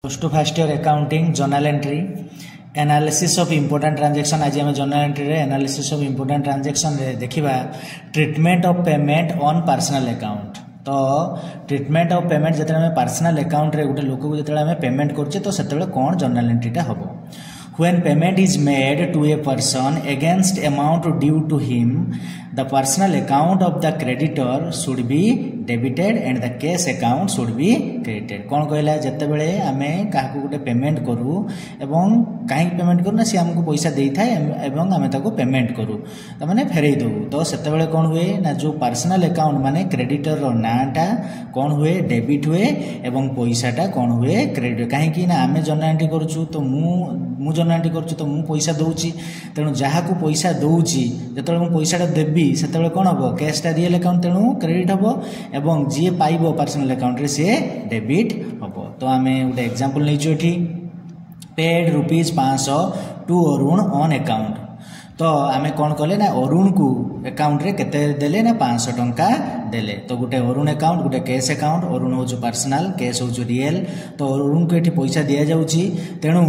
Post to first year accounting journal entry analysis of important transaction आज आम journal entry रे analysis of important transaction रे देखिबा treatment of payment on personal account। तो treatment of payment जते हमें personal account रे गोटे लोक को जते हमें पेमेंट करछे तो सेते कोन जर्नल एंट्रीटा हबो। When payment is made to a person against amount due to him, the personal account of the creditor should be debited and the cash account should be credited। कौन कहला जते बेले आमे काहाकू गोटे पेमेंट करू एवं काहे पेमेंट करू ना से हमको पैसा देई थाए एवं आमे ताको पेमेंट करू त माने फेरई दबू तो सेते बेले कोन हुए ना जो पर्सनल अकाउंट माने क्रेडिटर रो नाटा कोन हुए डेबिट हुए एवं पैसाटा कोन हुए क्रेडिट काहे कि ना आमे जर्नल एंट्री करछु तो मु जर्नल एंट्री करछु तो मु पैसा दउची तेनु जहाकू पैसा दउची जतले मु पैसाटा देबी सेते कोन हबो कैशटा रियल अकाउंट तेनु क्रेडिट हबो एवं जी पाइबो पर्सनल अकाउंट रे से डेबिट हबो। तो आमे गोटे एग्जांपल नैचो एठी paid ₹500 to Arun on account. तो आमे कौन कले ना अरुण को अकाउंट रे केते देले ना 500 टंका देले। तो गोटे अरुण अकाउंट गोटे कैश अकाउंट अरुण हो पर्सनल कैश हो रियल। तो अरुण को एठी पैसा दिया जाउची तेणु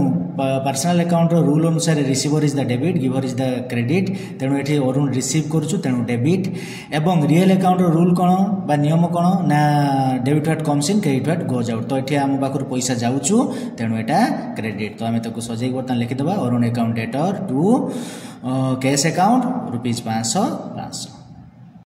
पर्सनल अकाउंट रो रूल अनुसार receiver is the debit giver is the credit तेणु एठी अरुण रिसीव करछु तेणु डेबिट एवं रियल अकाउंट रो रूल कोन बा नियम कोन ना debit what comes in credit what goes out. तो एठी हम बाकुर पैसा जाउछु तेणु एटा क्रेडिट। तो आमे ताको सजै बर्तन लिखि दबा Arun account debtor to cash account ₹500